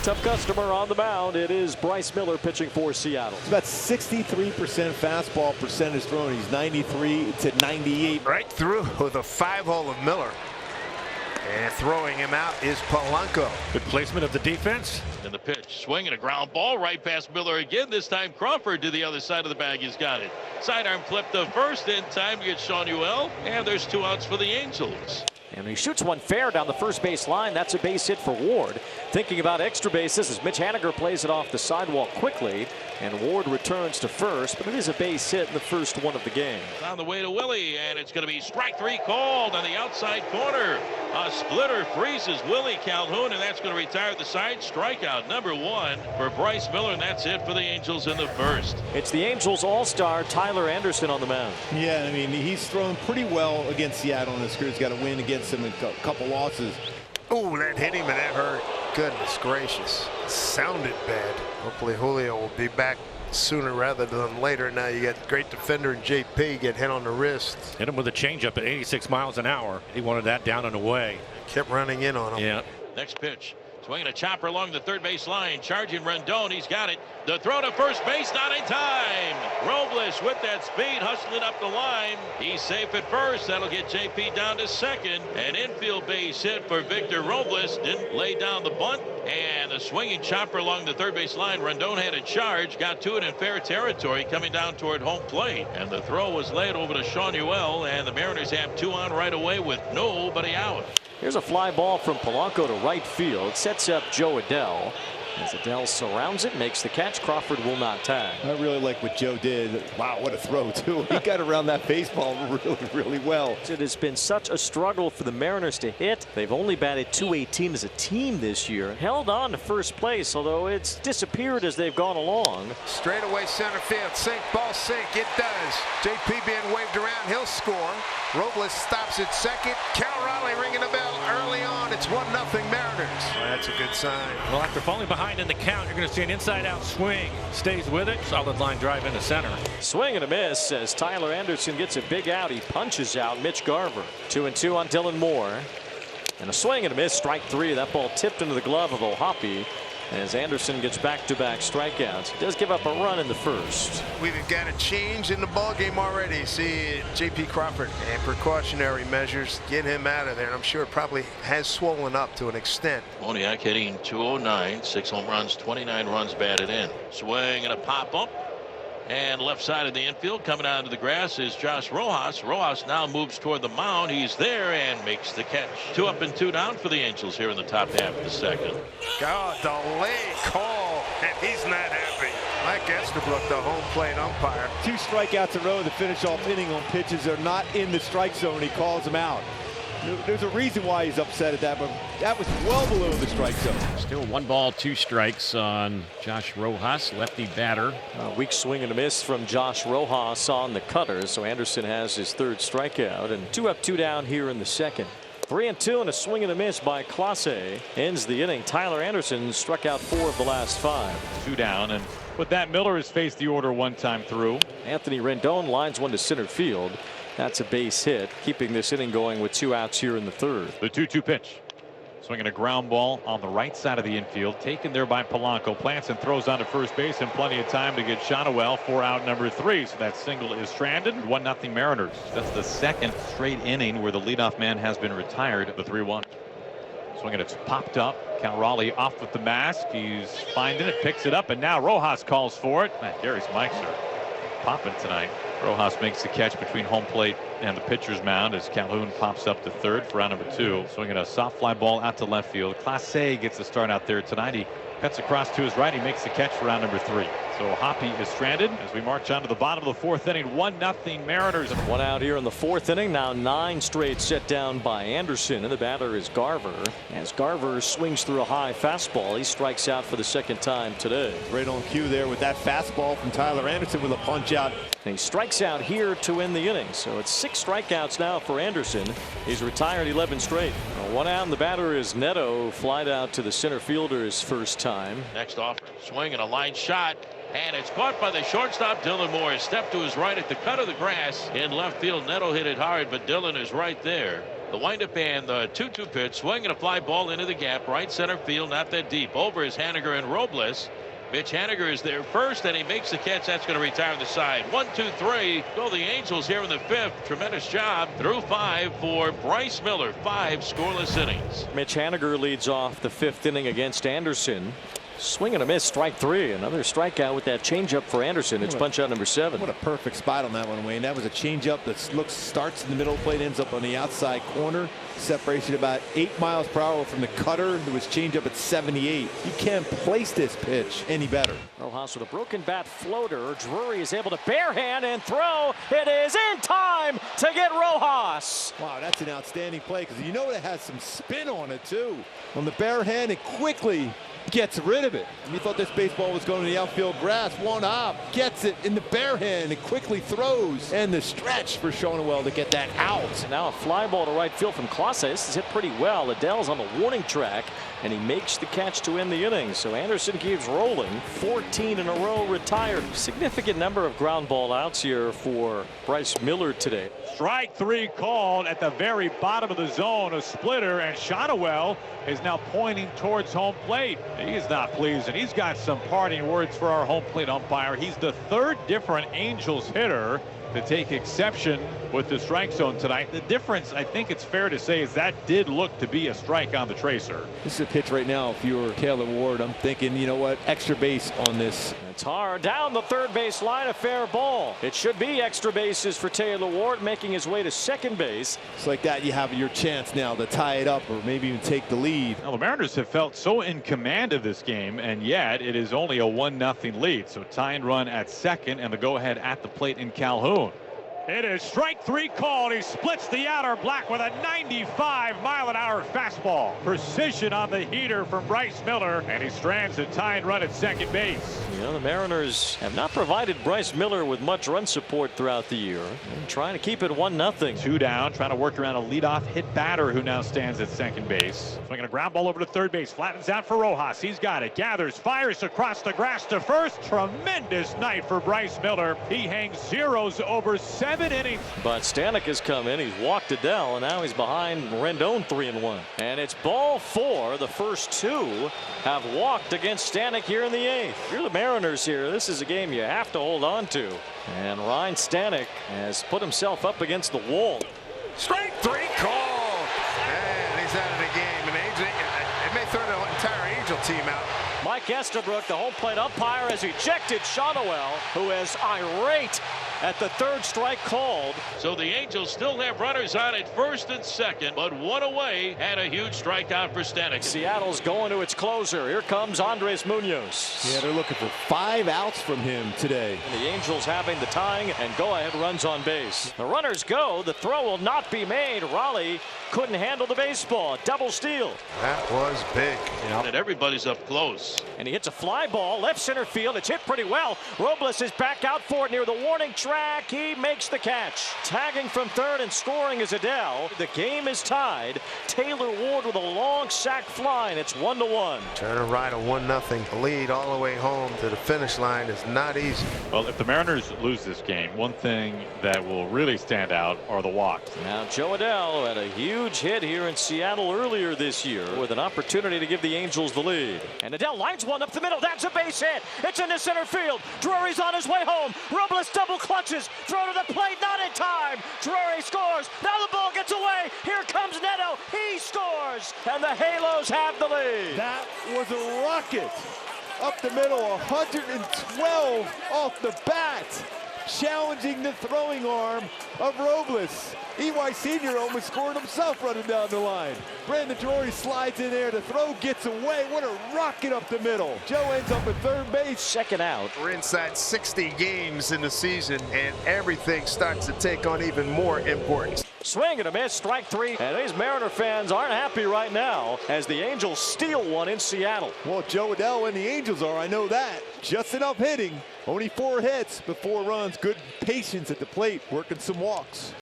Tough customer on the mound. It is Bryce Miller pitching for Seattle. It's about 63% fastball percentage thrown. He's 93 to 98. Right through the 5-hole of Miller. And throwing him out is Polanco. Good placement of the defense. And the pitch, swinging a ground ball right past Miller again. This time Crawford to the other side of the bag. He's got it. Sidearm flip to first in time to get Sean Uel. And there's 2 outs for the Angels. And he shoots one fair down the first base line. That's a base hit for Ward. Thinking about extra bases as Mitch Haniger plays it off the sidewalk quickly. And Ward returns to first, but it is a base hit in the first one of the game. On the way to Willie, and it's going to be strike 3 called on the outside corner. A splitter freezes Willie Calhoun, and that's going to retire the side. Strikeout number 1 for Bryce Miller, and that's it for the Angels in the first. It's the Angels all-star Tyler Anderson on the mound. Yeah, I mean, he's thrown pretty well against Seattle in this career. He's got a win against them in a couple losses. Oh, that hit him and that hurt. Goodness gracious. Sounded bad. Hopefully Julio will be back sooner rather than later. Now you got great defender JP get hit on the wrist. Hit him with a changeup at 86 miles an hour. He wanted that down and away. Kept running in on him. Yeah. Next pitch. Swinging a chopper along the third base line. Charging Rendon. He's got it. The throw to first base. Not in time. Robles with that speed. Hustling up the line. He's safe at first. That'll get JP down to second. An infield base hit for Victor Robles. Didn't lay down the bunt. And the swinging chopper along the third base line. Rendon had a charge. Got to it in fair territory. Coming down toward home plate. And the throw was laid over to Sean Uel. And the Mariners have 2 on right away with nobody out. Here's a fly ball from Polanco to right field. Sets up Joe Adell. As Adell surrounds it, makes the catch. Crawford will not tag. I really like what Joe did. Wow, what a throw, too. He got around that baseball really, really well. It has been such a struggle for the Mariners to hit. They've only batted .218 as a team this year. Held on to first place, although it's disappeared as they've gone along. Straight away center field. Sink, ball sink. It does. JP being waved around. He'll score. Robles stops at second. Cal Raleigh ringing the bell early on. It's 1-0 Mariners. Well, that's a good sign. Well, after falling behind in the count, you're going to see an inside-out swing. Stays with it. Solid line drive into center. Swing and a miss as Tyler Anderson gets a big out. He punches out Mitch Garver. 2-2 on Dylan Moore. And a swing and a miss. Strike 3. That ball tipped into the glove of O'Hoppe as Anderson gets back-to-back strikeouts. He does give up a run in the first. We've got a change in the ball game already. See JP Crawford and precautionary measures get him out of there. And I'm sure it probably has swollen up to an extent. Moniak hitting .209, 6 home runs, 29 runs batted in. Swing and a pop up. And left side of the infield coming out of the grass is Josh Rojas. Rojas now moves toward the mound. He's there and makes the catch. 2 up and 2 down for the Angels here in the top half of the second. God, delay call, and he's not happy. Mike Estabrook, the home plate umpire. 2 strikeouts in a row to finish off inning on pitches that are not in the strike zone. He calls them out. There's a reason why he's upset at that, but that was well below the strike zone. Still 1 ball, 2 strikes on Josh Rojas, lefty batter. A weak swing and a miss from Josh Rojas on the cutter. So Anderson has his 3rd strikeout, and 2 up, 2 down here in the second. 3-2 and a swing and a miss by Clase ends the inning. Tyler Anderson struck out 4 of the last 5. 2 down, and with that, Miller has faced the order 1 time through. Anthony Rendon lines one to center field. That's a base hit, keeping this inning going with 2 outs here in the 3rd. The 2-2 pitch. Swinging a ground ball on the right side of the infield, taken there by Polanco. Plants and throws onto first base, and plenty of time to get Shotwell for out number 3. So that single is stranded. 1-0 Mariners. That's the 2nd straight inning where the leadoff man has been retired. The 3-1. Swinging, it's popped up. Cal Raleigh off with the mask. He's finding it, picks it up, and now Rojas calls for it. Man, Darius Mikes are popping tonight. Rojas makes the catch between home plate and the pitcher's mound as Calhoun pops up to 3rd for out number 2. Swinging a soft fly ball out to left field. Clase gets the start out there tonight. He cuts across to his right. He makes the catch for round number 3. So Hoppy is stranded as we march on to the bottom of the 4th inning. 1-0 Mariners. 1 out here in the 4th inning. Now 9 straight set down by Anderson, and the batter is Garver. As Garver swings through a high fastball, he strikes out for the 2nd time today. Right on cue there with that fastball from Tyler Anderson with a punch out. And he strikes out here to end the inning. So it's 6 strikeouts now for Anderson. He's retired 11 straight. 1 out, and the batter is Neto. Flied out to the center fielder's first time. Next offer. Swing and a line shot. And it's caught by the shortstop, Dylan Moore. His step to his right at the cut of the grass in left field. Neto hit it hard, but Dylan is right there. The windup and the 2-2 pitch, swinging a fly ball into the gap, right center field, not that deep. Over is Haniger and Robles. Mitch Haniger is there first, and he makes the catch. That's going to retire the side. 1-2-3. Go the Angels here in the 5th. Tremendous job through 5 for Bryce Miller. 5 scoreless innings. Mitch Haniger leads off the 5th inning against Anderson. Swing and a miss, strike 3. Another strikeout with that changeup for Anderson. It's punch out number 7. What a perfect spot on that one, Wayne. That was a changeup that starts in the middle of the plate, ends up on the outside corner. Separation about 8 miles per hour from the cutter. There was changeup at 78. You can't place this pitch any better. Rojas with a broken bat floater. Drury is able to barehand and throw. It is in time to get Rojas. Wow, that's an outstanding play because you know it has some spin on it too. On the barehand, it quickly gets rid of it. You thought this baseball was going to the outfield grass. One hop, gets it in the bare hand and quickly throws. And the stretch for Shonewell to get that out. Now a fly ball to right field from Clase. This is hit pretty well. Adele's on the warning track, and he makes the catch to end the inning. So Anderson keeps rolling. 14 in a row retired. Significant number of ground ball outs here for Bryce Miller today. Strike 3 called at the very bottom of the zone. A splitter, and Shonewell is now pointing towards home plate. He is not pleased, and he's got some parting words for our home plate umpire. He's the 3rd different Angels hitter to take exception with the strike zone tonight. The difference, I think it's fair to say, is that did look to be a strike on the tracer. This is a pitch right now. If you were Taylor Ward, I'm thinking, you know what, extra base on this. It's hard down the third base line, a fair ball. It should be extra bases for Taylor Ward, making his way to second base. It's like that, you have your chance now to tie it up or maybe even take the lead. Now, the Mariners have felt so in command of this game, and yet it is only a 1-0 lead. So tying run at second and the go-ahead at the plate in Calhoun. It is strike 3 called. He splits the outer block with a 95-mile-an-hour fastball. Precision on the heater from Bryce Miller, and he strands a tying run at second base. You know, the Mariners have not provided Bryce Miller with much run support throughout the year. And trying to keep it 1-0. 2 down, trying to work around a leadoff hit batter who now stands at second base. Swinging a ground ball over to third base, flattens out for Rojas. He's got it, gathers, fires across the grass to first. Tremendous night for Bryce Miller. He hangs zeros over 7 innings. But Stanek has come in. He's walked Adele, and now he's behind Rendon 3-1. And it's ball 4. The first 2 have walked against Stanek here in the 8th. If you're the Mariners here, this is a game you have to hold on to. And Ryan Stanek has put himself up against the wall. Strike 3 called. And he's out of the game. And it may throw the entire Angel team out. Mike Estabrook, the home plate umpire, has ejected Shonewell, who is irate at the 3rd strike called. So the Angels still have runners on at first and second, but 1 away and a huge strikeout for Stanek. Seattle's going to its closer. Here comes Andres Munoz. Yeah, they're looking for 5 outs from him today. And the Angels having the tying and go-ahead runs on base. The runners go. The throw will not be made. Raleigh couldn't handle the baseball. Double steal. That was big. And everybody's up close. And he hits a fly ball left center field. It's hit pretty well. Robles is back out for it near the warning track. He makes the catch. Tagging from third and scoring is Adele. The game is tied. Taylor Ward with a long sac fly, and it's 1-1. Turn a ride a 1-0 lead all the way home to the finish line is not easy. Well, if the Mariners lose this game, one thing that will really stand out are the walks. Now Joe Adele had a huge hit here in Seattle earlier this year with an opportunity to give the Angels the lead. And Adele lines one up the middle. That's a base hit. It's into center field. Drury's on his way home. Robles double clutches. Throw to the plate. Not in time. Drury scores. Now the ball gets away. Here comes Neto. He scores. And the Halos have the lead. That was a rocket. Up the middle, 112 off the bat. Challenging the throwing arm of Robles. EY Sr. almost scored himself running down the line. Brandon Drury slides in there. The throw gets away. What a rocket up the middle. Joe ends up at third base. Second out. We're inside 60 games in the season, and everything starts to take on even more importance. Swing and a miss, strike 3. And these Mariner fans aren't happy right now as the Angels steal one in Seattle. Well, Joe Adele and the Angels are, I know that. Just enough hitting. Only 4 hits but 4 runs. Good patience at the plate, working some walks.